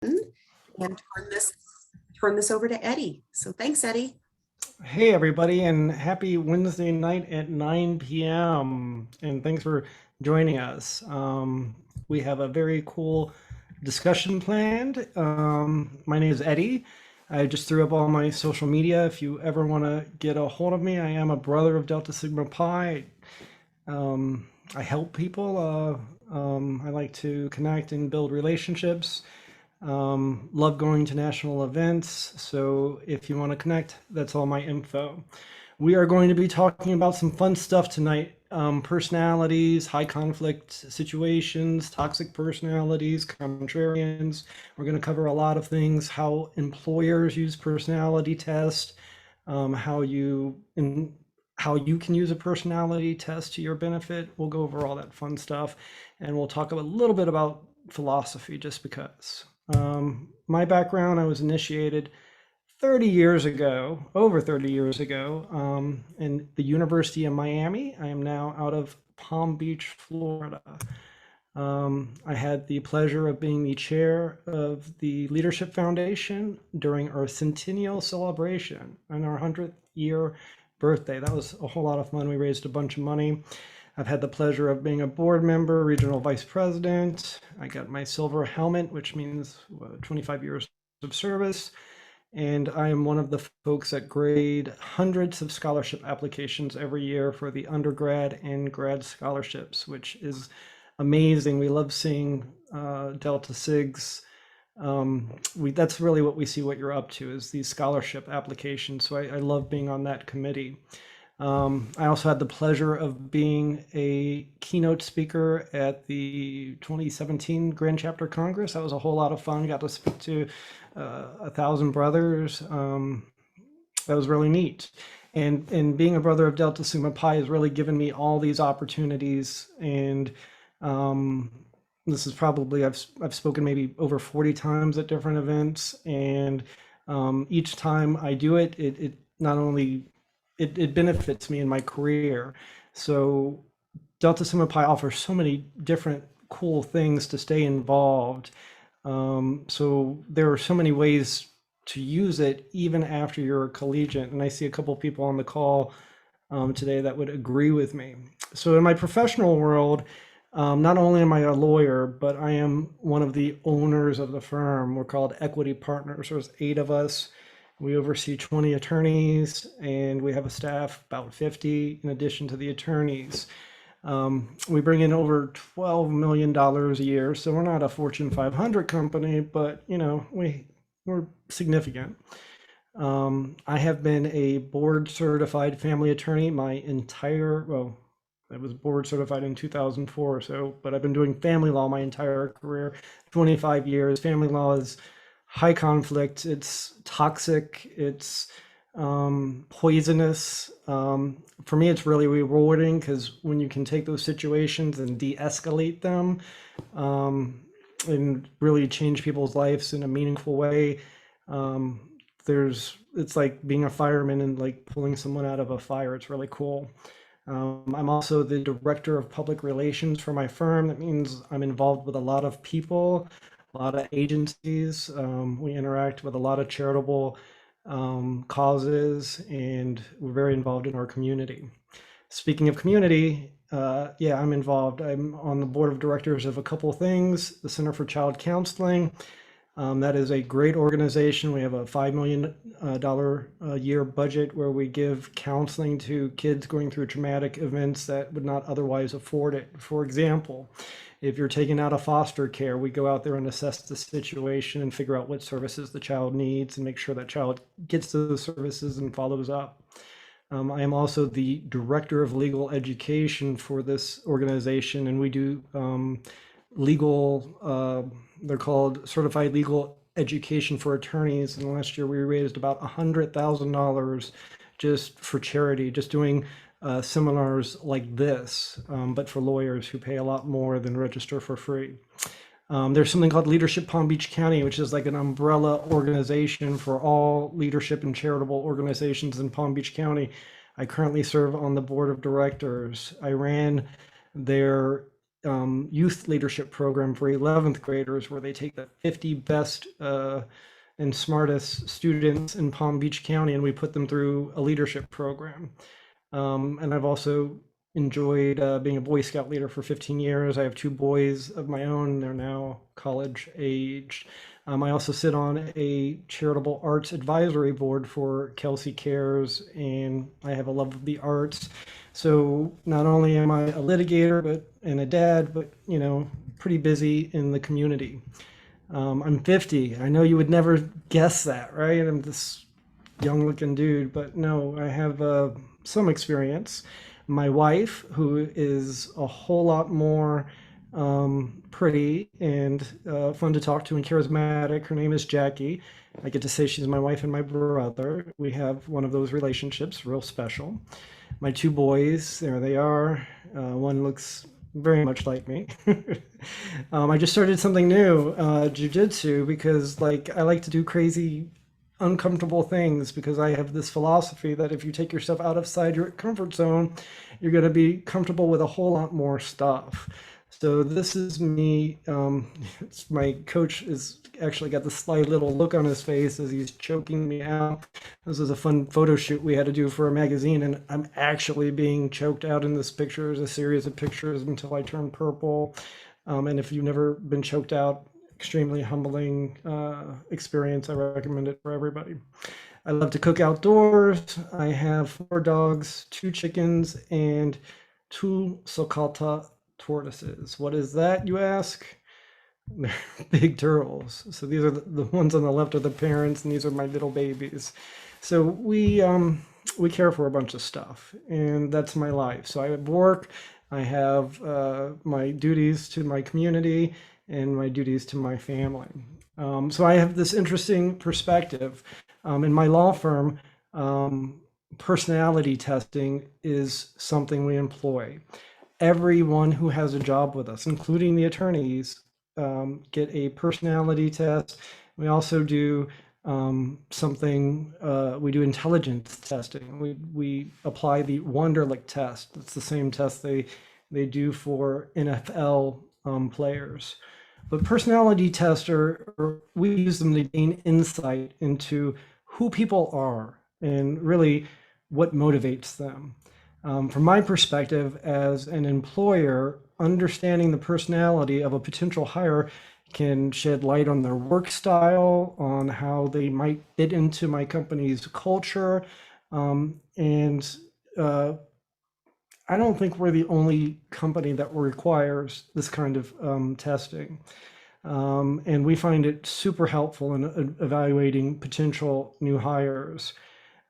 and turn this over to Eddie. So thanks, Eddie. Hey, everybody, and happy Wednesday night at 9 p.m. And thanks for joining us. We have a very cool discussion planned. My name is Eddie. I just threw up all my social media. If you ever want to get a hold of me, I am a brother of Delta Sigma Pi. I help people. I like to connect and build relationships. Love going to national events. So if you want to connect, that's all my info. We are going to be talking about some fun stuff tonight. Personalities, high conflict situations, toxic personalities, contrarians. We're going to cover a lot of things, how employers use personality tests, how how you can use a personality test to your benefit. We'll go over all that fun stuff, and we'll talk a little bit about philosophy just because. My background, I was initiated 30 years ago, over 30 years ago, in the University of Miami. I am now out of Palm Beach, Florida. I had the pleasure of being the chair of the Leadership Foundation during our centennial celebration and our 100th year birthday. That was a whole lot of fun. We raised a bunch of money. I've had the pleasure of being a board member, regional vice president. I got my silver helmet, which means 25 years of service. And I am one of the folks that grade hundreds of scholarship applications every year for the undergrad and grad scholarships, which is amazing. We love seeing Delta Sigs. That's really what we see what you're up to is these scholarship applications. So I love being on that committee. I also had the pleasure of being a keynote speaker at the 2017 Grand Chapter Congress. That was a whole lot of fun. Got to speak to 1,000 brothers. That was really neat. And being a brother of Delta Sigma Pi has really given me all these opportunities. And this is probably I've spoken maybe over 40 times at different events, and each time I do it, it not only it benefits me in my career. So Delta Sigma Pi offers so many different cool things to stay involved. So there are so many ways to use it even after you're a collegiate. And I see a couple people on the call today that would agree with me. So in my professional world, not only am I a lawyer, but I am one of the owners of the firm. We're called equity partners. There's 8 of us. We oversee 20 attorneys, and we have a staff about 50 in addition to the attorneys. We bring in over $12 million a year, so we're not a Fortune 500 company, but we're significant. I have been a board certified family attorney my entire, well, I was board certified in 2004, but I've been doing family law my entire career, 25 years. Family law is high conflict, it's toxic, it's poisonous. For me, it's really rewarding because when you can take those situations and de-escalate them, and really change people's lives in a meaningful way, it's like being a fireman and like pulling someone out of a fire. It's really cool. I'm also the director of public relations for my firm. That means I'm involved with a lot of people, a lot of agencies. We interact with a lot of charitable causes, and we're very involved in our community. Speaking of community, yeah, I'm involved. I'm on the board of directors of a couple of things, the Center for Child Counseling. That is a great organization. We have a $5 million a year budget where we give counseling to kids going through traumatic events that would not otherwise afford it. For example, if you're taken out of foster care, we go out there and assess the situation and figure out what services the child needs and make sure that child gets those services and follows up. I am also the director of legal education for this organization, and we do legal, they're called certified legal education for attorneys. And last year we raised about $100,000 just for charity, just doing seminars like this, but for lawyers who pay a lot more than register for free. There's something called Leadership Palm Beach County, which is like an umbrella organization for all leadership and charitable organizations in Palm Beach County. I currently serve on the board of directors. I ran their youth leadership program for 11th graders where they take the 50 best and smartest students in Palm Beach County and we put them through a leadership program. And I've also enjoyed being a Boy Scout leader for 15 years. I have 2 boys of my own. They're now college aged. I also sit on a charitable arts advisory board for Kelsey Cares, and I have a love of the arts. So not only am I a litigator and a dad, but pretty busy in the community. I'm 50. I know you would never guess that, right? I'm this young-looking dude, but no, I have some experience. My wife, who is a whole lot more pretty and fun to talk to and charismatic. Her name is Jackie. I get to say she's my wife and my brother. We have one of those relationships, real special. My 2 boys, there they are. One looks very much like me. I just started something new, jujitsu, because I like to do crazy, uncomfortable things because I have this philosophy that if you take yourself outside your comfort zone, you're going to be comfortable with a whole lot more stuff. So this is me. My coach is actually got this sly little look on his face as he's choking me out. This was a fun photo shoot we had to do for a magazine, and I'm actually being choked out in this picture. There's a series of pictures until I turn purple. And if you've never been choked out, extremely humbling experience. I recommend it for everybody. I love to cook outdoors. I have 4 dogs, 2 chickens, and 2 sulcata tortoises. What is that, you ask? They're big turtles. So these are the ones on the left are the parents, and these are my little babies. So we care for a bunch of stuff, and that's my life. So I have work, I have my duties to my community, and my duties to my family. So I have this interesting perspective. In my law firm, personality testing is something we employ. Everyone who has a job with us, including the attorneys, get a personality test. We also do we do intelligence testing. We apply the Wonderlic test. It's the same test they do for NFL players. But personality tests we use them to gain insight into who people are and really what motivates them. From my perspective as an employer, understanding the personality of a potential hire can shed light on their work style, on how they might fit into my company's culture. I don't think we're the only company that requires this kind of testing. And we find it super helpful in evaluating potential new hires.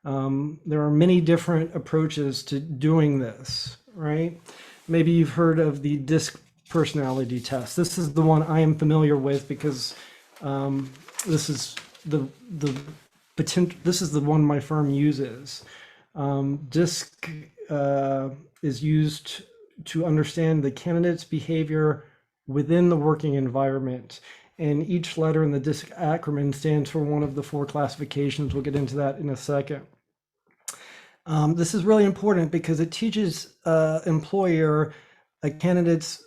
There are many different approaches to doing this, right? Maybe you've heard of the DISC personality test. This is the one I am familiar with because this is the one my firm uses. DISC is used to understand the candidate's behavior within the working environment. And each letter in the DISC acronym stands for one of the 4 classifications. We'll get into that in a second. This is really important because it teaches employer a candidate's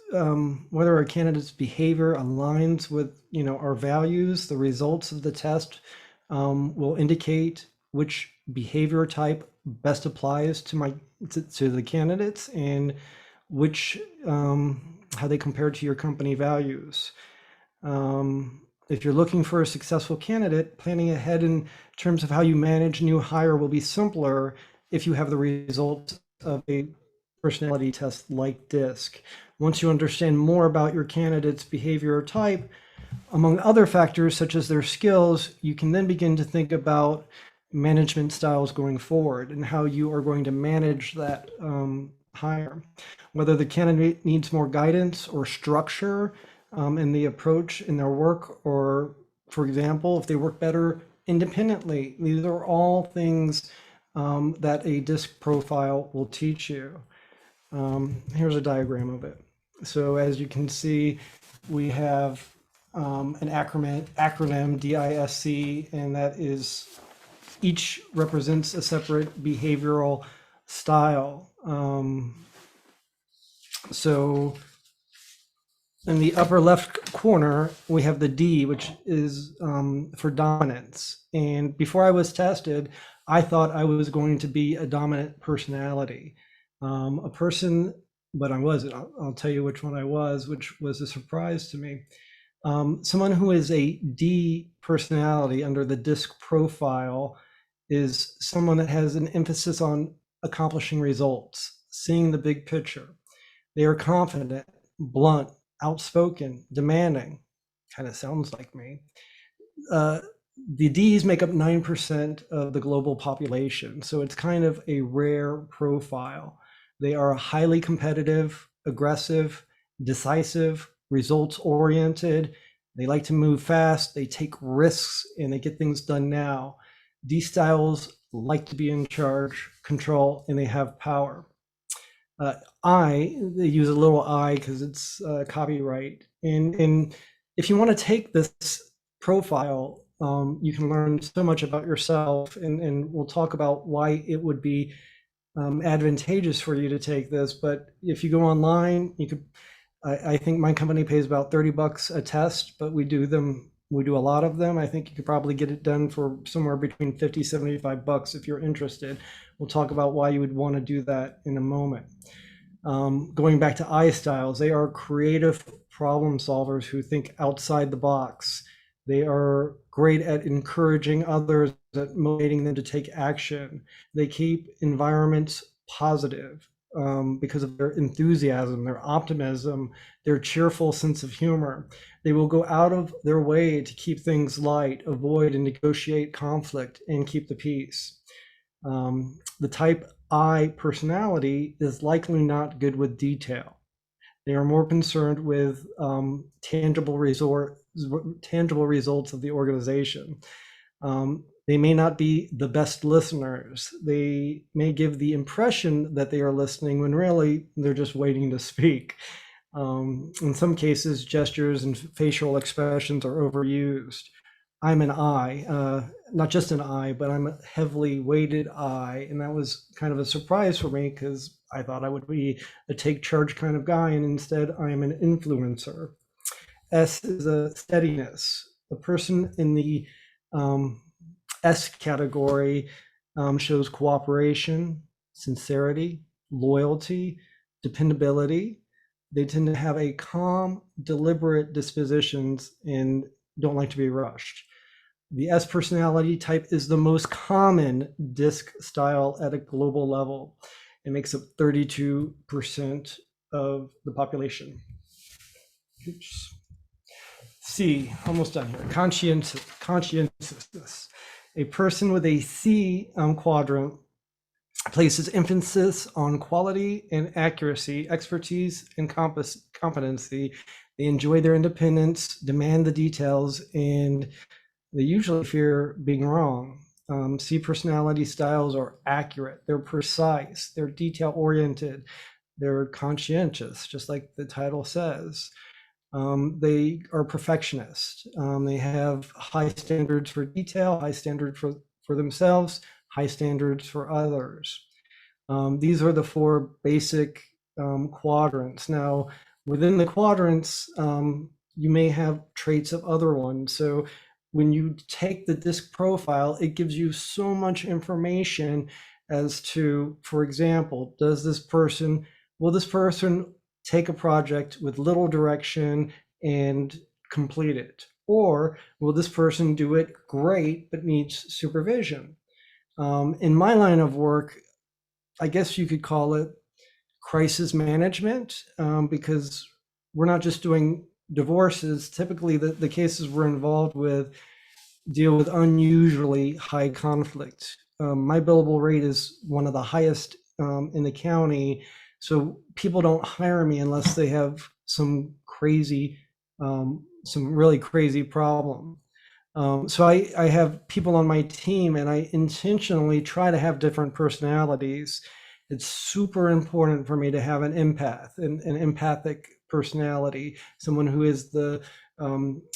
whether a candidate's behavior aligns with our values. The results of the test will indicate which behavior type best applies to the candidates and which how they compare to your company values. If you're looking for a successful candidate, planning ahead in terms of how you manage new hire will be simpler if you have the results of a personality test like DISC. Once you understand more about your candidate's behavior type, among other factors such as their skills, you can then begin to think about management styles going forward and how you are going to manage that hire. Whether the candidate needs more guidance or structure in the approach in their work, or for example, if they work better independently. These are all things that a DISC profile will teach you. Here's a diagram of it. So as you can see, we have an acronym DISC, and that is each represents a separate behavioral style. So in the upper left corner, we have the D, which is for dominance. And before I was tested, I thought I was going to be a dominant personality. A person, but I wasn't. I'll tell you which one I was, which was a surprise to me. Someone who is a D personality under the DISC profile is someone that has an emphasis on accomplishing results, seeing the big picture. They are confident, blunt, outspoken, demanding. Kind of sounds like me. The Ds make up 9% of the global population, so it's kind of a rare profile. They are highly competitive, aggressive, decisive, results oriented. They like to move fast, they take risks, and they get things done now. D styles like to be in charge, control, and they have power. They use a little I because it's copyright. And if you want to take this profile, you can learn so much about yourself, and we'll talk about why it would be advantageous for you to take this. But if you go online, you could, I think my company pays about $30 a test, but we do a lot of them. I think you could probably get it done for somewhere between 50, $75 if you're interested. We'll talk about why you would want to do that in a moment. Going back to I styles, they are creative problem solvers who think outside the box. They are great at encouraging others, at motivating them to take action. They keep environments positive because of their enthusiasm, their optimism, their cheerful sense of humor. They will go out of their way to keep things light, avoid and negotiate conflict, and keep the peace. The type I personality is likely not good with detail. They are more concerned with tangible results of the organization. They may not be the best listeners. They may give the impression that they are listening when really they're just waiting to speak. In some cases, gestures and facial expressions are overused. I'm an I, not just an I, but I'm a heavily weighted I. And that was kind of a surprise for me because I thought I would be a take charge kind of guy. And instead, I am an influencer. S is a steadiness. The person in the S category shows cooperation, sincerity, loyalty, dependability. They tend to have a calm, deliberate dispositions and don't like to be rushed. The S personality type is the most common DISC style at a global level. It makes up 32% of the population. Oops. C, almost done here. Conscientiousness. A person with a C quadrant places emphasis on quality and accuracy, expertise and competency. They enjoy their independence, demand the details, and they usually fear being wrong. C personality styles are accurate, they're precise, they're detail oriented, they're conscientious, just like the title says. They are perfectionists. They have high standards for detail, high standards for themselves, high standards for others. These are the four basic quadrants. Now, within the quadrants, you may have traits of other ones. So when you take the DISC profile, it gives you so much information as to, for example, will this person take a project with little direction and complete it? Or will this person do it great but needs supervision? In my line of work, I guess you could call it crisis management, because we're not just doing divorces. Typically, the cases we're involved with deal with unusually high conflict. My billable rate is one of the highest in the county, so people don't hire me unless they have some really crazy problem. So I have people on my team, and I intentionally try to have different personalities. It's super important for me to have an empath, an empathic personality, someone who is the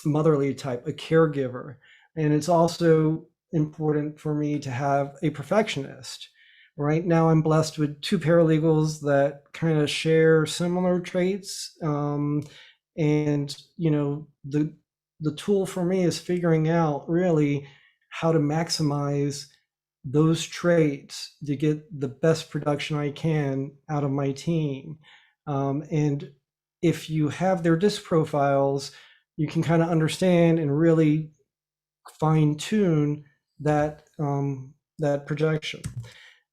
motherly type, a caregiver. And it's also important for me to have a perfectionist. Right now, I'm blessed with two paralegals that kind of share similar traits. And, the tool for me is figuring out really how to maximize those traits to get the best production I can out of my team. And if you have their disc profiles, you can kind of understand and really fine tune that projection.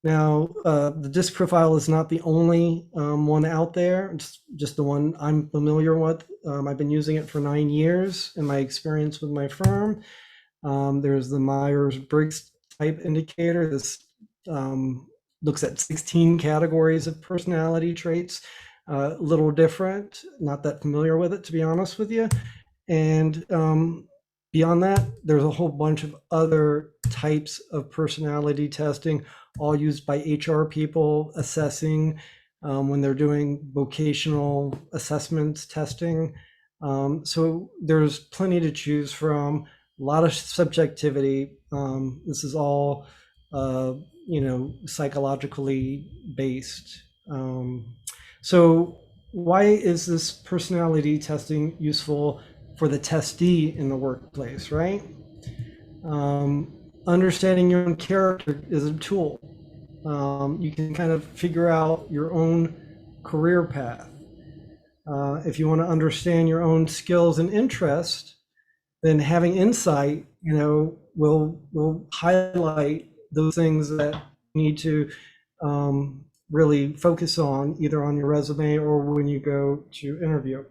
Now, the disc profile is not the only one out there. It's just the one I'm familiar with. I've been using it for 9 years in my experience with my firm. There's the Myers-Briggs type indicator. This looks at 16 categories of personality traits. A little different, not that familiar with it, to be honest with you. And beyond that, there's a whole bunch of other types of personality testing, all used by HR people assessing when they're doing vocational assessments testing. So there's plenty to choose from, a lot of subjectivity. This is all, psychologically based. So why is this personality testing useful for the testee in the workplace, right? Understanding your own character is a tool. You can kind of figure out your own career path. If you want to understand your own skills and interests, then having insight, will highlight those things that you need to really focus on, either on your resume or when you go to interview.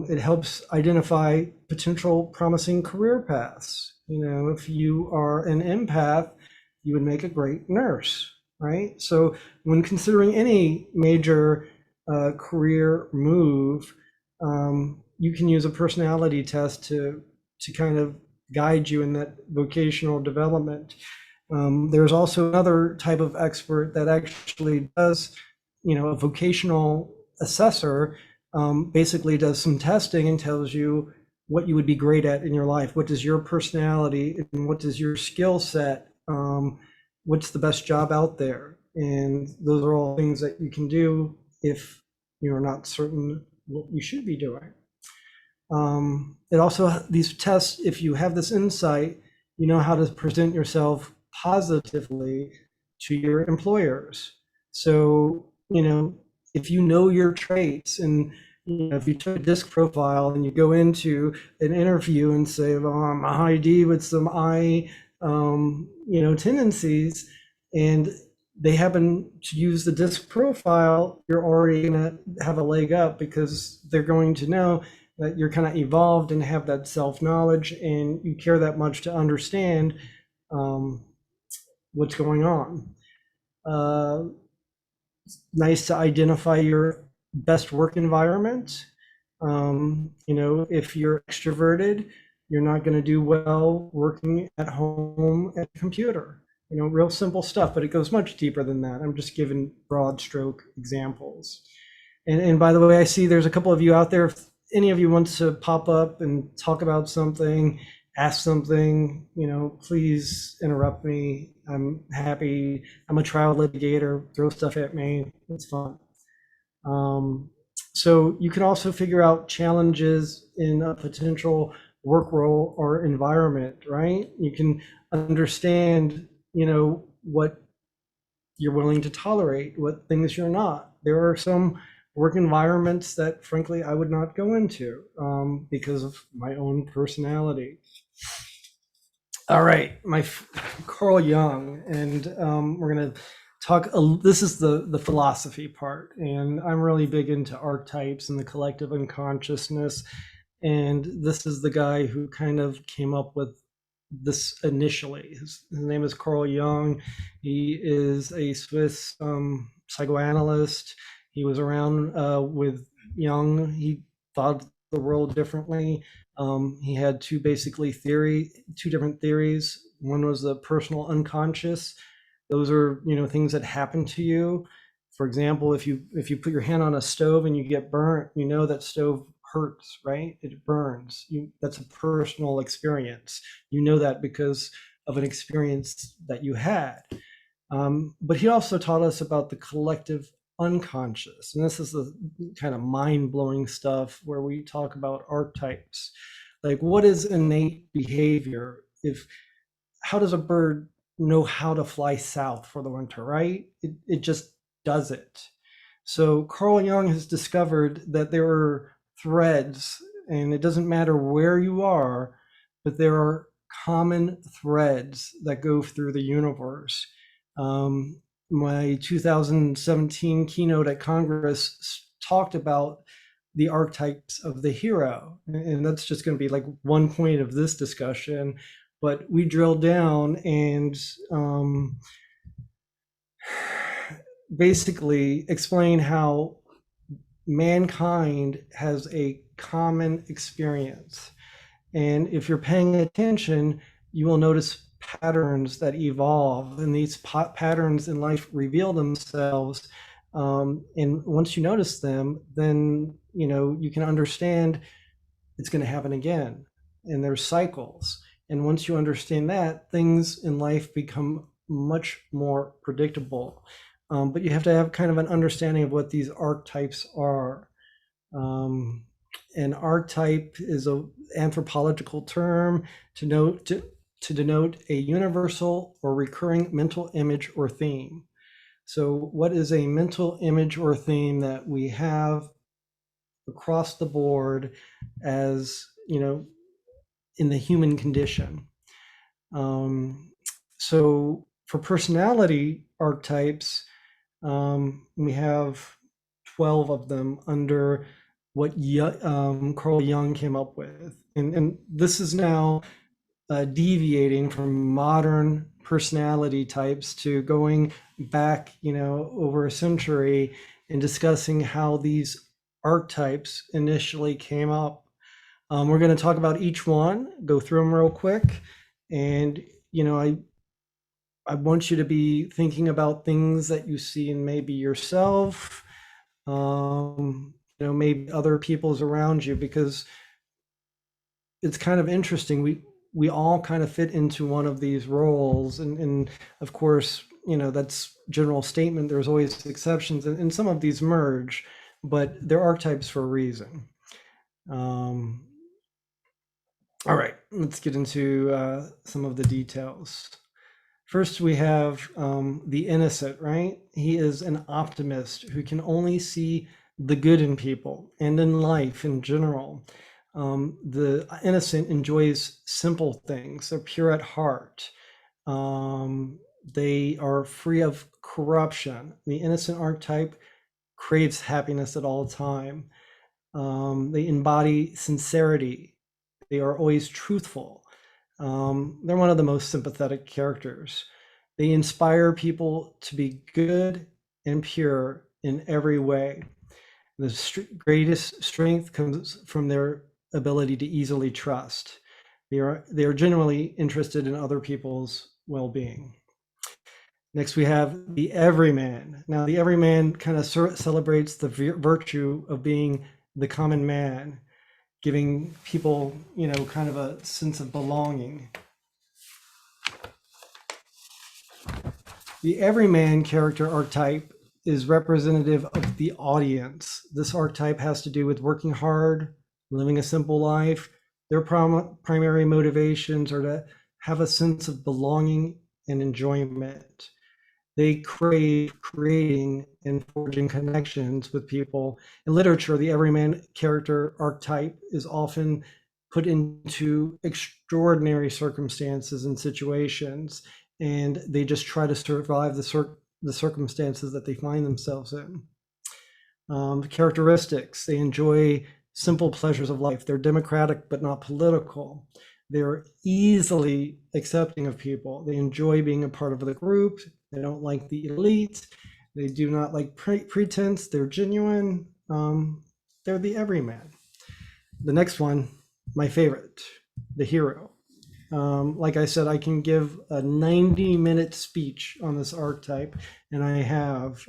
It helps identify potential promising career paths. If you are an empath, you would make a great nurse, right? So when considering any major career move, you can use a personality test to kind of guide you in that vocational development. There's also another type of expert that actually does, a vocational assessor basically does some testing and tells you what you would be great at in your life. What is your personality and what is your skill set? What's the best job out there? And those are all things that you can do if you're not certain what you should be doing. It also, these tests, if you have this insight, you know how to present yourself positively to your employers. So, if you know your traits, and if you took a disc profile and you go into an interview and say, well, I'm a high D with some I, tendencies, and they happen to use the disc profile, you're already going to have a leg up, because they're going to know that you're kind of evolved and have that self-knowledge and you care that much to understand what's going on. Nice to identify your best work environment. If you're extroverted, you're not going to do well working at home at a computer. Real simple stuff, but it goes much deeper than that. I'm just giving broad stroke examples. And by the way, I see there's a couple of you out there. If any of you wants to pop up and talk about something, ask something, please interrupt me. I'm happy. I'm a trial litigator. Throw stuff at me. It's fun. So you can also figure out challenges in a potential work role or environment, right? You can understand, what you're willing to tolerate, what things you're not. There are some work environments that, frankly, I would not go into because of my own personality. All right, Carl Jung, and we're going to talk. This is the philosophy part, and I'm really big into archetypes and the collective unconsciousness. And this is the guy who kind of came up with this initially. His name is Carl Jung. He is a Swiss psychoanalyst. He was around with Jung. He thought the world differently. He had two different theories. One was the personal unconscious. Those are things that happen to you. For example, if you put your hand on a stove and you get burnt, that stove hurts, right? It burns. That's a personal experience. That because of an experience that you had. But he also taught us about the collective unconscious. And this is the kind of mind-blowing stuff where we talk about archetypes. Like, what is innate behavior? How does a bird know how to fly south for the winter, right? It just does it. So Carl Jung has discovered that there are threads, and it doesn't matter where you are, but there are common threads that go through the universe. My 2017 keynote at Congress talked about the archetypes of the hero, and that's just going to be like one point of this discussion. But we drilled down and basically explain how mankind has a common experience. And if you're paying attention, you will notice patterns that evolve, and these patterns in life reveal themselves. And once you notice them, then you can understand it's going to happen again. And there's cycles. And once you understand that, things in life become much more predictable. But you have to have kind of an understanding of what these archetypes are. An archetype is an anthropological term to denote a universal or recurring mental image or theme. So what is a mental image or theme that we have across the board as, in the human condition? So for personality archetypes, we have 12 of them under what Carl Jung came up with. And this is now deviating from modern personality types to going back, over a century and discussing how these archetypes initially came up. We're going to talk about each one, go through them real quick. And, I want you to be thinking about things that you see in maybe yourself, maybe other people's around you, because it's kind of interesting. We all kind of fit into one of these roles. And of course, that's general statement. There's always exceptions, and some of these merge, but they're archetypes for a reason. All right, let's get into some of the details. First, we have the innocent, right? He is an optimist who can only see the good in people and in life in general. The innocent enjoys simple things. They're pure at heart. They are free of corruption. The innocent archetype craves happiness at all time. They embody sincerity. They are always truthful. They're one of the most sympathetic characters. They inspire people to be good and pure in every way. The greatest strength comes from their ability to easily trust. They are genuinely interested in other people's well-being. Next, we have the Everyman. Now, the Everyman kind of celebrates the virtue of being the common man, giving people, kind of a sense of belonging. The Everyman character archetype is representative of the audience. This archetype has to do with working hard, living a simple life. Their primary motivations are to have a sense of belonging and enjoyment. They crave creating and forging connections with people. In literature, the Everyman character archetype is often put into extraordinary circumstances and situations, and they just try to survive the circumstances that they find themselves in. The characteristics: they enjoy simple pleasures of life. They're democratic but not political. They're easily accepting of people. They enjoy being a part of the group. They don't like the elite. They do not like pretense. They're genuine. They're the Everyman. The next one, my favorite, the hero. Like I said, I can give a 90-minute speech on this archetype, and I have.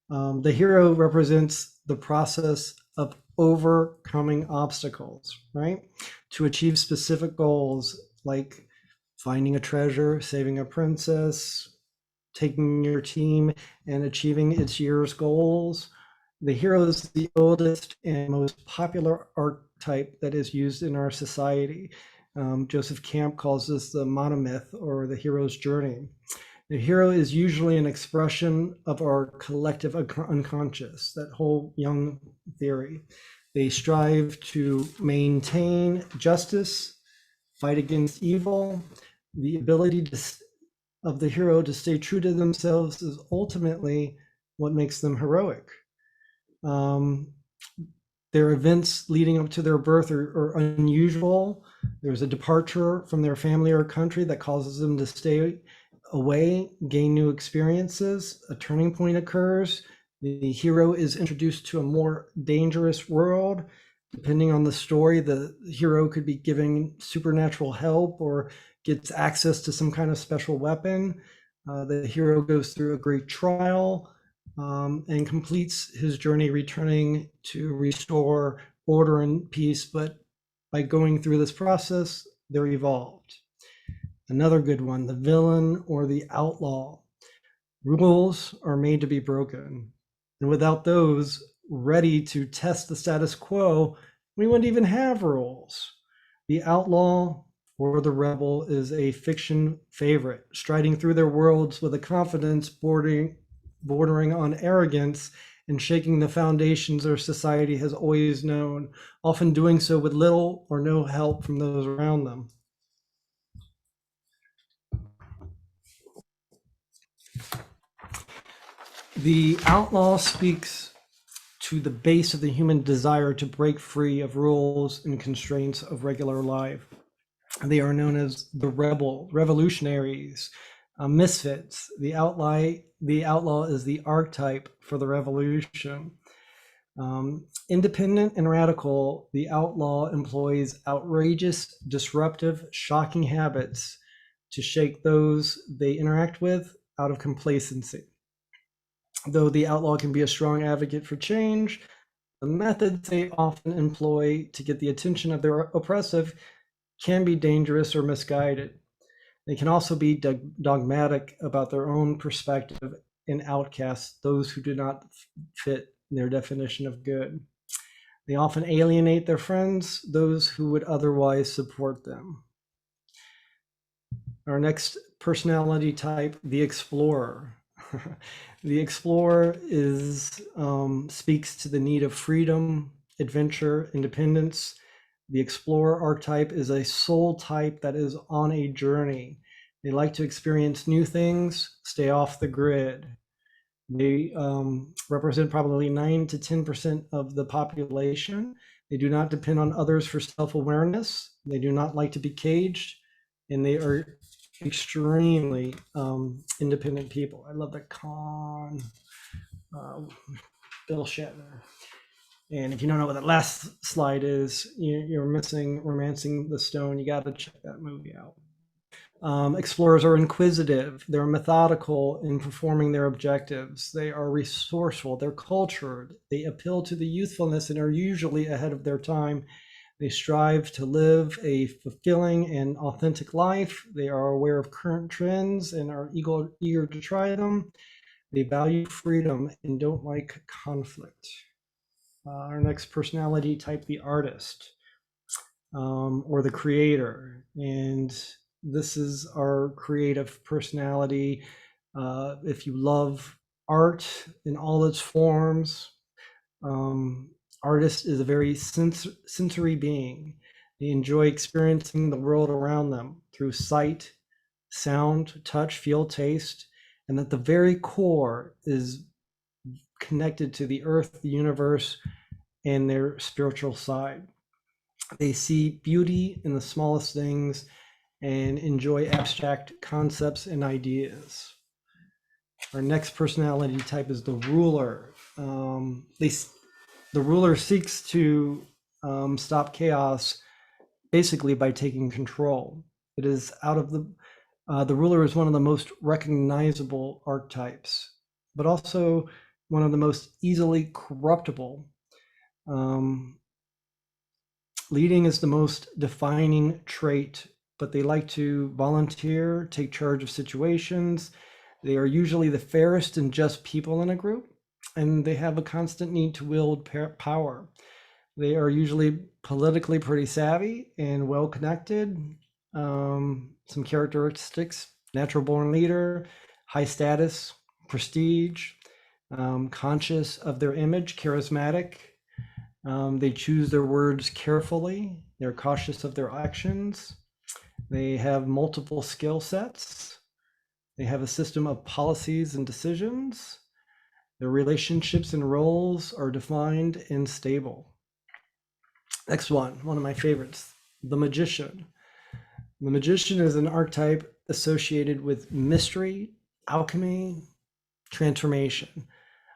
The hero represents the process of overcoming obstacles, right? To achieve specific goals like finding a treasure, saving a princess, taking your team and achieving its year's goals. The hero is the oldest and most popular archetype that is used in our society. Joseph Camp calls this the monomyth, or the hero's journey. The hero is usually an expression of our collective unconscious, that whole Jung theory. They strive to maintain justice, fight against evil. The ability of the hero to stay true to themselves is ultimately what makes them heroic. Their events leading up to their birth are unusual. There's a departure from their family or country that causes them to stay away, gain new experiences. A turning point occurs. The hero is introduced to a more dangerous world. Depending on the story, the hero could be given supernatural help or gets access to some kind of special weapon. The hero goes through a great trial and completes his journey, returning to restore order and peace. But by going through this process, they're evolved. Another good one, the villain or the outlaw. Rules are made to be broken. And without those ready to test the status quo, we wouldn't even have rules. The outlaw or the rebel is a fiction favorite, striding through their worlds with a confidence bordering on arrogance and shaking the foundations our society has always known, often doing so with little or no help from those around them. The outlaw speaks to the base of the human desire to break free of rules and constraints of regular life. They are known as the revolutionaries, misfits. The outlaw is the archetype for the revolution. Independent and radical, the outlaw employs outrageous, disruptive, shocking habits to shake those they interact with out of complacency. Though the outlaw can be a strong advocate for change, the methods they often employ to get the attention of their oppressive can be dangerous or misguided. They can also be dogmatic about their own perspective and outcast those who do not fit their definition of good. They often alienate their friends, those who would otherwise support them. Our next personality type, the explorer. The explorer speaks to the need of freedom, adventure, independence. The explorer archetype is a soul type that is on a journey. They like to experience new things, stay off the grid. They represent probably 9 to 10% of the population. They do not depend on others for self-awareness. They do not like to be caged, and they are extremely independent people. I love that Bill Shatner. And if you don't know what that last slide is, you're missing Romancing the Stone. You got to check that movie out. Explorers are inquisitive. They're methodical in performing their objectives. They are resourceful. They're cultured. They appeal to the youthfulness and are usually ahead of their time. They strive to live a fulfilling and authentic life. They are aware of current trends and are eager to try them. They value freedom and don't like conflict. Our next personality type, the artist or the creator. And this is our creative personality. If you love art in all its forms, artist is a very sensory being. They enjoy experiencing the world around them through sight, sound, touch, feel, taste, and at the very core is connected to the earth, the universe, and their spiritual side. They see beauty in the smallest things and enjoy abstract concepts and ideas. Our next personality type is the ruler. The ruler seeks to stop chaos basically by taking control. It is out of the ruler is one of the most recognizable archetypes, but also one of the most easily corruptible. Leading is the most defining trait, but they like to volunteer, take charge of situations. They are usually the fairest and just people in a group, and they have a constant need to wield power. They are usually politically pretty savvy and well connected. Some characteristics: natural born leader, high status, prestige, conscious of their image, charismatic. They choose their words carefully. They're cautious of their actions. They have multiple skill sets. They have a system of policies and decisions. Their relationships and roles are defined and stable. Next one of my favorites, the magician. The magician is an archetype associated with mystery, alchemy, transformation.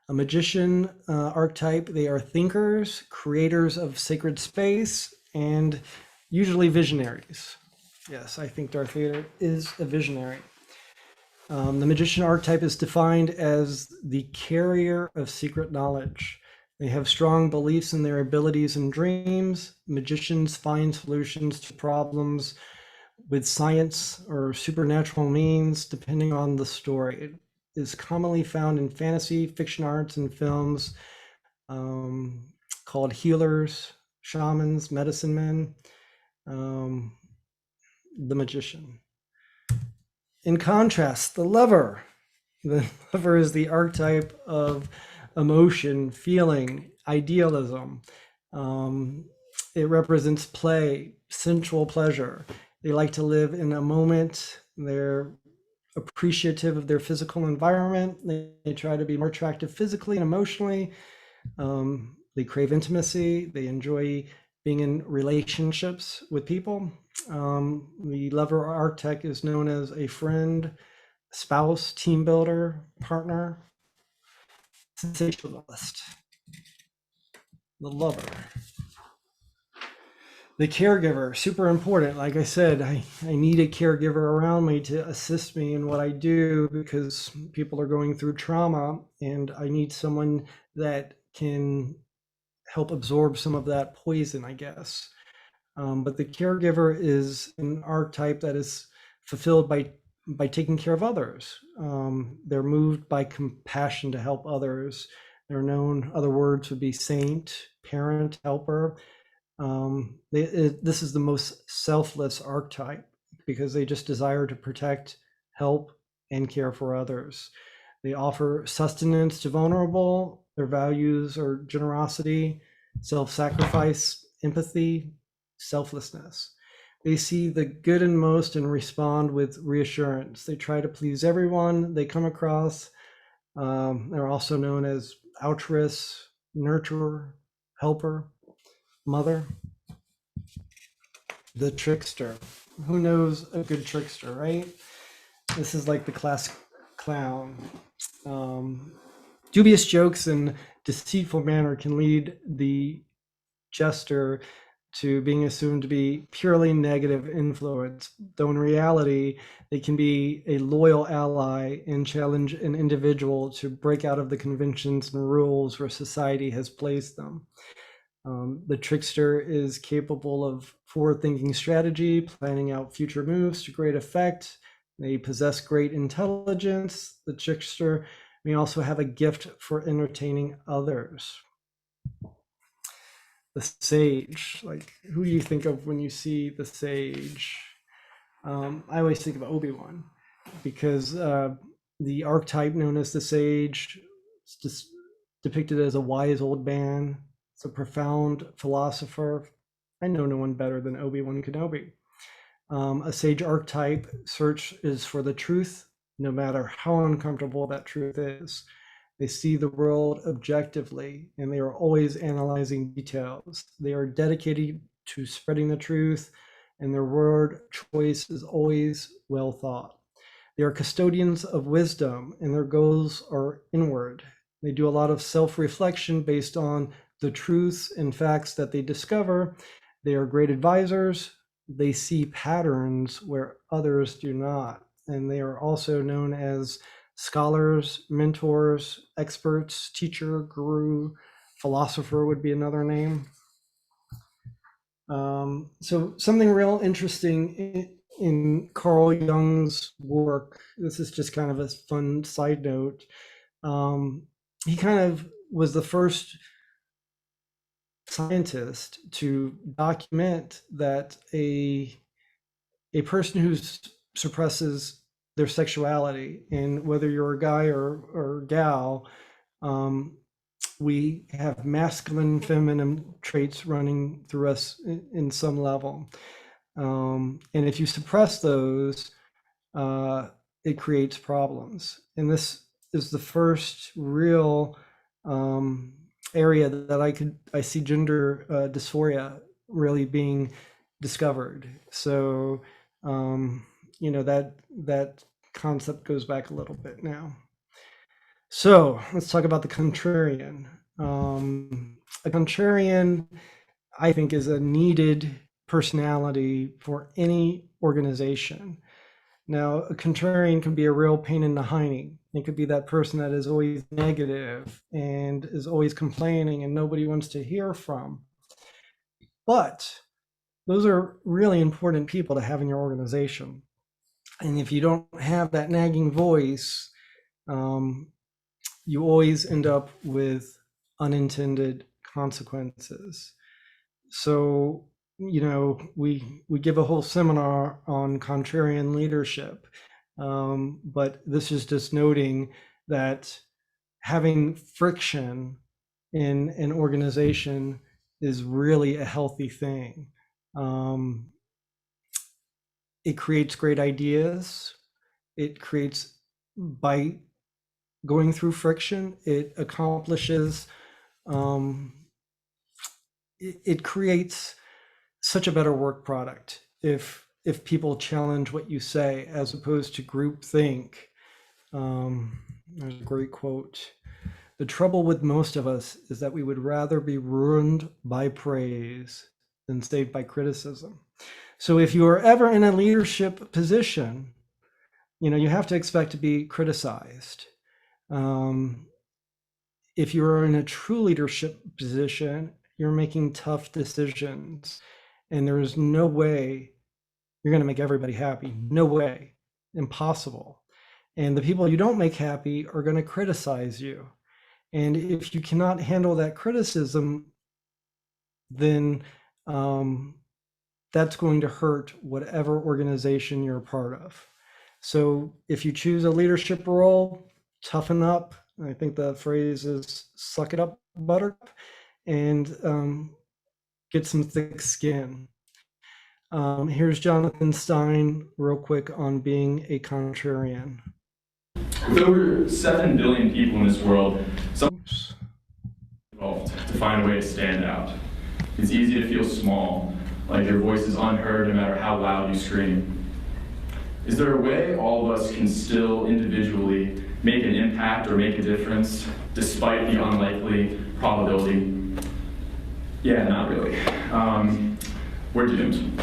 A magician archetype, they are thinkers, creators of sacred space, and usually visionaries. Yes, I think Darth Vader is a visionary. The magician archetype is defined as the carrier of secret knowledge. They have strong beliefs in their abilities and dreams. Magicians find solutions to problems with science or supernatural means, depending on the story. It is commonly found in fantasy, fiction arts, and films called healers, shamans, medicine men, the magician. In contrast, the lover. The lover is the archetype of emotion, feeling, idealism. It represents play, sensual pleasure. They like to live in a moment. They're appreciative of their physical environment. They try to be more attractive physically and emotionally. They crave intimacy. They enjoy being in relationships with people. The lover archetype is known as a friend, spouse, team builder, partner, sensationalist. The lover. The caregiver, super important. Like I said, I need a caregiver around me to assist me in what I do because people are going through trauma, and I need someone that can help absorb some of that poison, I guess. But the caregiver is an archetype that is fulfilled by taking care of others. They're moved by compassion to help others. They're known, other words would be saint, parent, helper. This is the most selfless archetype because they just desire to protect, help, and care for others. They offer sustenance to vulnerable. Their values are generosity, self-sacrifice, empathy, selflessness. They see the good in most and respond with reassurance. They try to please everyone they come across. They're also known as altruist, nurturer, helper, mother. The trickster. Who knows a good trickster, right? This is like the classic clown. Dubious jokes and deceitful manner can lead the jester to being assumed to be purely negative influence, though in reality, they can be a loyal ally and challenge an individual to break out of the conventions and rules where society has placed them. The trickster is capable of forward-thinking strategy, planning out future moves to great effect. They possess great intelligence. The trickster may also have a gift for entertaining others. The sage, like who do you think of when you see the sage? I always think of Obi-Wan because the archetype known as the sage is just depicted as a wise old man. It's a profound philosopher. I know no one better than Obi-Wan Kenobi. A sage archetype search is for the truth, no matter how uncomfortable that truth is. They see the world objectively, and they are always analyzing details. They are dedicated to spreading the truth, and their word choice is always well thought. They are custodians of wisdom, and their goals are inward. They do a lot of self-reflection based on the truths and facts that they discover. They are great advisors. They see patterns where others do not. And they are also known as scholars, mentors, experts, teacher, guru, philosopher would be another name. So something real interesting in Carl Jung's work, this is just kind of a fun side note. He kind of was the first scientist to document that a person who suppresses their sexuality, and whether you're a guy or gal, we have masculine, feminine traits running through us in some level. And if you suppress those, it creates problems. And this is the first real area that I see gender dysphoria really being discovered. So, that concept goes back a little bit now. So let's talk about the contrarian. A contrarian, I think, is a needed personality for any organization. Now, a contrarian can be a real pain in the hiney. It could be that person that is always negative and is always complaining and nobody wants to hear from. But those are really important people to have in your organization. And if you don't have that nagging voice, you always end up with unintended consequences. So, we give a whole seminar on contrarian leadership, but this is just noting that having friction in an organization is really a healthy thing. It creates great ideas. It creates, by going through friction, it accomplishes, it creates such a better work product if people challenge what you say as opposed to groupthink. There's a great quote. The trouble with most of us is that we would rather be ruined by praise than saved by criticism. So if you are ever in a leadership position, you have to expect to be criticized. If you're in a true leadership position, you're making tough decisions, and there is no way you're going to make everybody happy. No way. Impossible. And the people you don't make happy are going to criticize you. And if you cannot handle that criticism, then that's going to hurt whatever organization you're a part of. So if you choose a leadership role, toughen up. I think the phrase is suck it up, buttercup, and get some thick skin. Here's Jonathan Stein real quick on being a contrarian. With over 7 billion people in this world, someone's involved to find a way to stand out. It's easy to feel small, like your voice is unheard no matter how loud you scream. Is there a way all of us can still individually make an impact or make a difference despite the unlikely probability? Yeah, not really. We're doomed.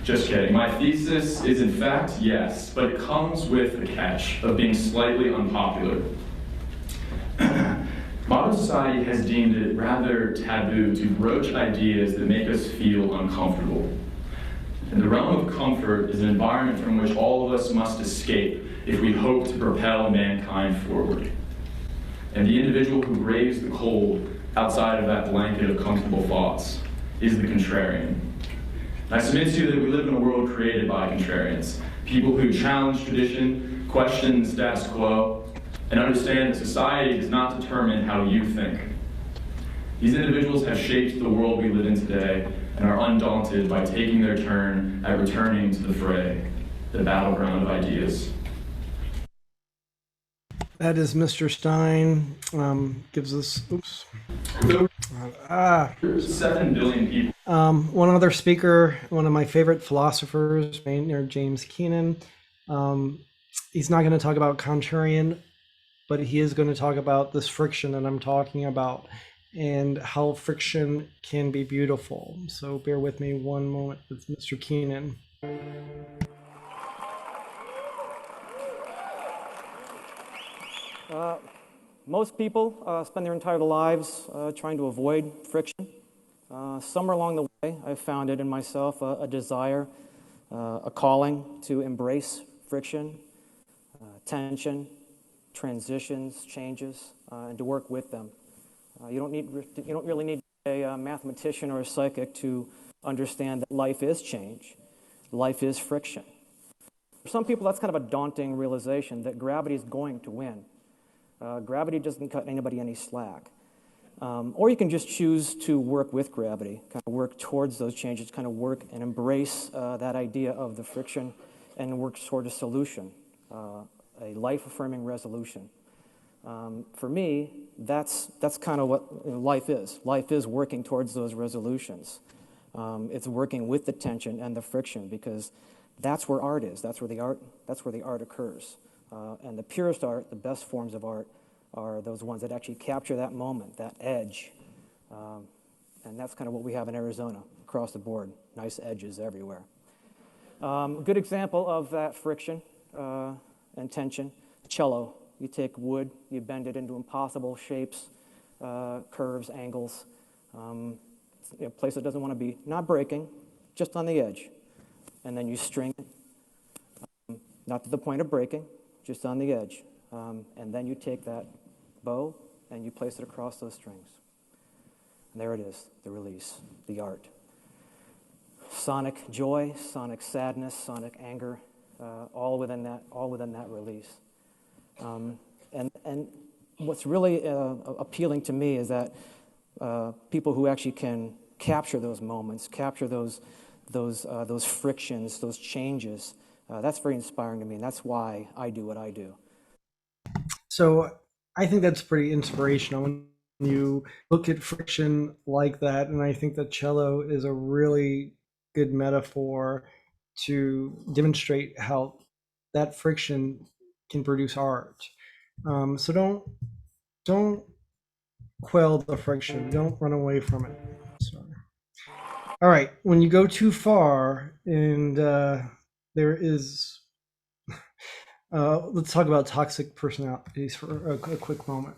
Just kidding. My thesis is in fact yes, but it comes with the catch of being slightly unpopular. Modern society has deemed it rather taboo to broach ideas that make us feel uncomfortable. And the realm of comfort is an environment from which all of us must escape if we hope to propel mankind forward. And the individual who braves the cold outside of that blanket of comfortable thoughts is the contrarian. And I submit to you that we live in a world created by contrarians, people who challenge tradition, question the status quo, and understand that society does not determine how you think. These individuals have shaped the world we live in today and are undaunted by taking their turn at returning to the fray, the battleground of ideas. That is Mr. Stein. Gives us, 7 billion people. One other speaker, one of my favorite philosophers, Maynard James Keenan. He's not going to talk about contrarian, but he is going to talk about this friction that I'm talking about and how friction can be beautiful. So bear with me one moment with Mr. Keenan. Most people spend their entire lives trying to avoid friction. Somewhere along the way, I found it in myself a desire a calling to embrace friction, tension, transitions, changes, and to work with them. You don't really need a mathematician or a psychic to understand that life is change. Life is friction. For some people, that's kind of a daunting realization that gravity is going to win. Gravity doesn't cut anybody any slack. Or you can just choose to work with gravity, kind of work towards those changes, kind of work and embrace that idea of the friction and work toward a solution, a life-affirming resolution. For me, that's kind of what life is. Life is working towards those resolutions. It's working with the tension and the friction, because that's where art is. That's where the art occurs. And the purest art, the best forms of art, are those ones that actually capture that moment, that edge. And that's kind of what we have in Arizona across the board. Nice edges everywhere. A good example of that friction and tension, cello. You take wood, you bend it into impossible shapes, curves, angles, a place it doesn't want to be, not breaking, just on the edge. And then you string it, not to the point of breaking, just on the edge. And then you take that bow and you place it across those strings. And there it is, the release, the art. Sonic joy, sonic sadness, sonic anger, all within that release. And what's really appealing to me is that people who actually can capture those moments, capture those frictions, those changes, that's very inspiring to me, and that's why I do what I do. So I think that's pretty inspirational when you look at friction like that, and I think that cello is a really good metaphor to demonstrate how that friction can produce art. So don't quell the friction. Don't run away from it. Sorry. All right. When you go too far, and there is, let's talk about toxic personalities for a quick moment.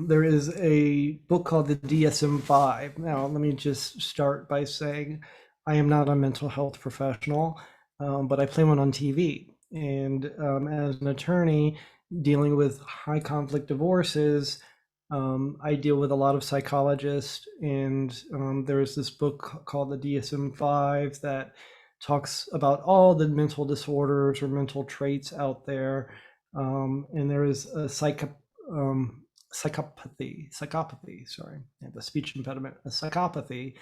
There is a book called the DSM-5. Now, let me just start by saying I am not a mental health professional, but I play one on TV. And as an attorney dealing with high conflict divorces, I deal with a lot of psychologists, and there is this book called the DSM-5 that talks about all the mental disorders or mental traits out there. And there is a psychopathy, sorry, I have a speech impediment, a psychopathy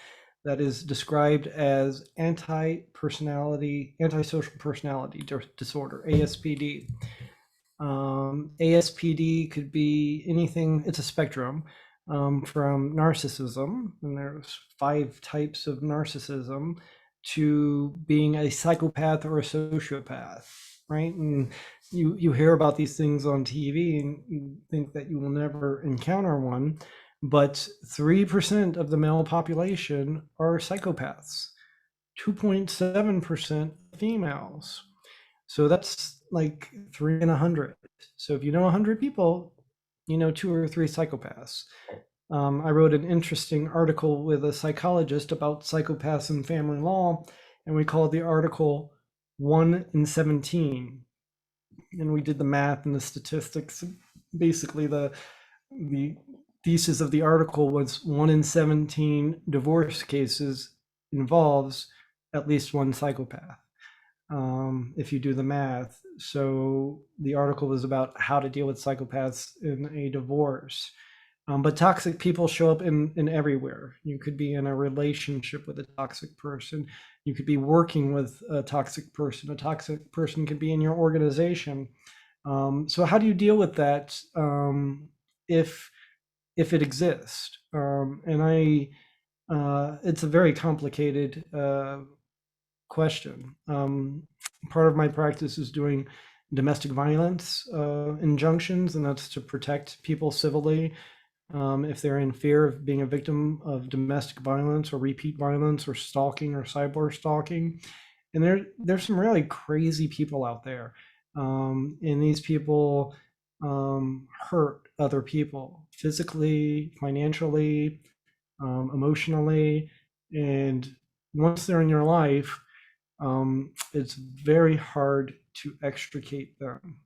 that is described as antisocial personality disorder, ASPD. ASPD could be anything, it's a spectrum, from narcissism, and there's 5 types of narcissism, to being a psychopath or a sociopath, right? And you hear about these things on TV and you think that you will never encounter one, but 3% of the male population are psychopaths, 2.7% females. So that's like 3 in 100. So if you know 100 people, you know 2 or 3 psychopaths. I wrote an interesting article with a psychologist about psychopaths in family law, and we called the article 1 in 17. And we did the math and the statistics. Basically, the thesis of the article was 1 in 17 divorce cases involves at least one psychopath. If you do the math. So the article was about how to deal with psychopaths in a divorce. But toxic people show up in everywhere. You could be in a relationship with a toxic person. You could be working with a toxic person. A toxic person could be in your organization. So how do you deal with that if it exists? And it's a very complicated question. Part of my practice is doing domestic violence injunctions, and that's to protect people civilly if they're in fear of being a victim of domestic violence or repeat violence or stalking or cyber stalking. And there's some really crazy people out there, and these people hurt other people physically, financially, emotionally, and once they're in your life, it's very hard to extricate them.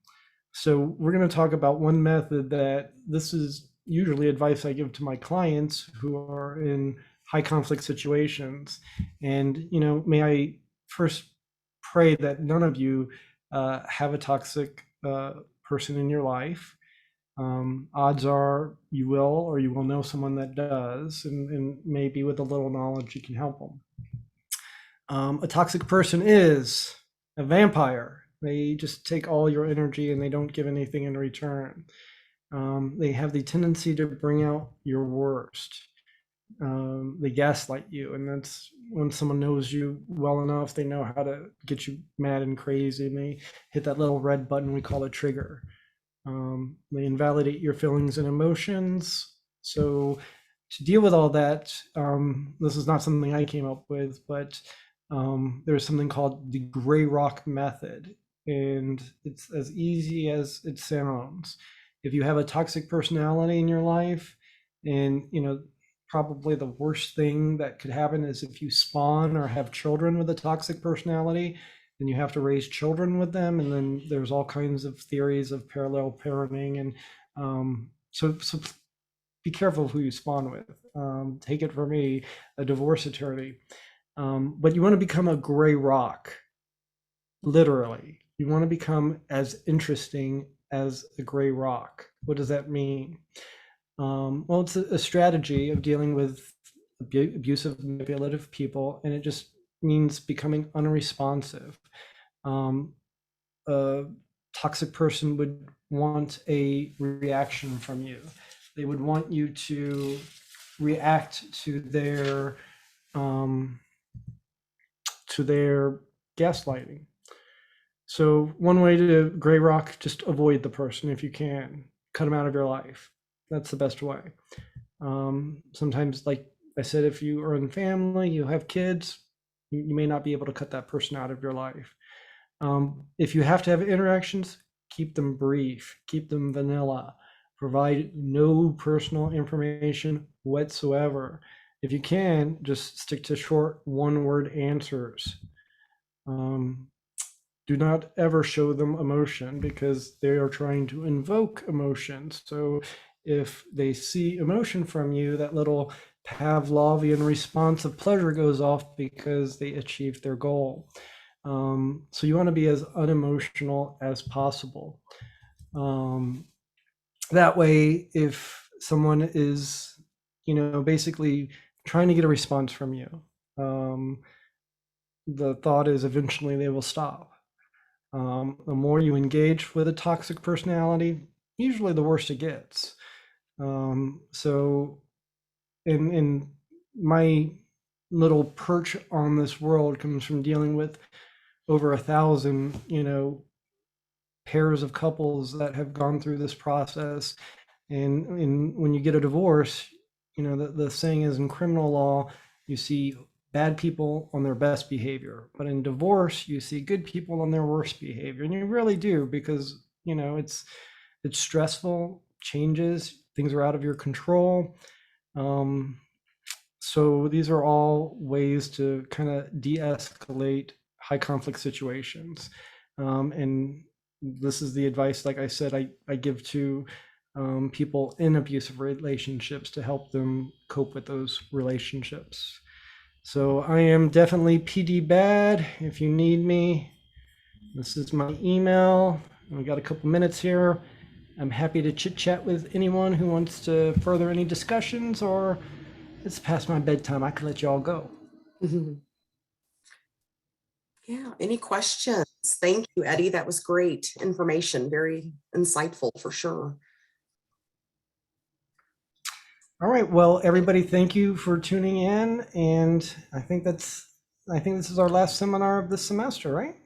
So we're going to talk about one method that this is usually advice I give to my clients who are in high conflict situations. And, may I first pray that none of you have a toxic person in your life. Odds are you will, or you will know someone that does, and maybe with a little knowledge you can help them. A toxic person is a vampire. They just take all your energy and they don't give anything in return. They have the tendency to bring out your worst. They gaslight you, and that's when someone knows you well enough, they know how to get you mad and crazy, and they hit that little red button we call a trigger. They invalidate your feelings and emotions. So to deal with all that, this is not something I came up with, but there's something called the gray rock method, and it's as easy as it sounds. If you have a toxic personality in your life, and probably the worst thing that could happen is if you spawn or have children with a toxic personality, then you have to raise children with them, and then there's all kinds of theories of parallel parenting, and so be careful who you spawn with. Take it from me, a divorce attorney. But you want to become a gray rock, literally. You want to become as interesting as a gray rock. What does that mean? Well, it's a strategy of dealing with abusive, manipulative people, and it just means becoming unresponsive. A toxic person would want a reaction from you. They would want you to react to their gaslighting. So one way to gray rock, just avoid the person if you can. Cut them out of your life. That's the best way. Sometimes, like I said, if you are in family, you have kids, you may not be able to cut that person out of your life. If you have to have interactions, keep them brief, keep them vanilla, provide no personal information whatsoever. If you can, just stick to short one-word answers. Do not ever show them emotion, because they are trying to invoke emotions. So if they see emotion from you, that little Pavlovian response of pleasure goes off because they achieved their goal. So you want to be as unemotional as possible. That way, if someone is, basically trying to get a response from you, the thought is eventually they will stop. The more you engage with a toxic personality, usually the worse it gets. So in my little perch on this world comes from dealing with over 1,000, pairs of couples that have gone through this process. And when you get a divorce, the saying is, in criminal law, you see bad people on their best behavior, but in divorce, you see good people on their worst behavior. And you really do, because, it's stressful, changes, things are out of your control. So these are all ways to kind of de-escalate high conflict situations. And this is the advice, like I said, I give to people in abusive relationships to help them cope with those relationships. So I am definitely PD bad. If you need me, this is my email. We got a couple minutes here. I'm happy to chit chat with anyone who wants to further any discussions, or it's past my bedtime. I can let you all go. Yeah, any questions? Thank you, Eddie. That was great information, very insightful for sure. All right, well, everybody, thank you for tuning in, and I think this is our last seminar of this semester, right?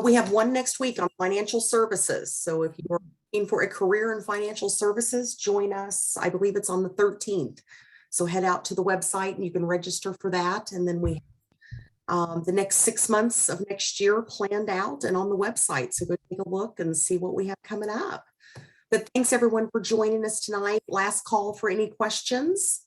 We have one next week on financial services. So if you're looking for a career in financial services, join us. I believe it's on the 13th. So head out to the website and you can register for that. And then we have the next 6 months of next year planned out and on the website. So go take a look and see what we have coming up. But thanks everyone for joining us tonight. Last call for any questions.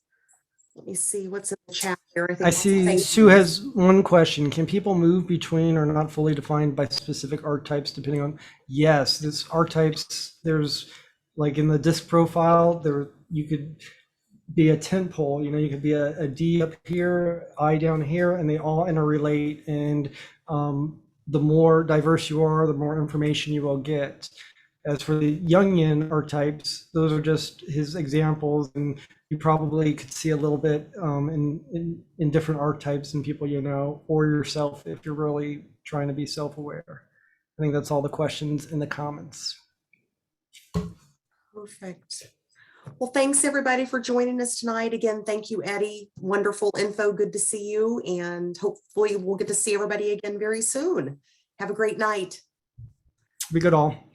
Let me see what's in the chat here. I think I see thank Sue you. has one question. Can people move between or not fully defined by specific archetypes depending on? Yes, this archetypes, there's like in the disc profile, there you could be a tent pole, you know, you could be a D up here, I down here, and they all interrelate. And the more diverse you are, the more information you will get. As for the Jungian archetypes, those are just his examples, and you probably could see a little bit in different archetypes and people you know, or yourself if you're really trying to be self-aware. I think that's all the questions in the comments. Perfect. Well, thanks everybody for joining us tonight. Again, thank you, Eddie. Wonderful info. Good to see you. And hopefully we'll get to see everybody again very soon. Have a great night. Be good all.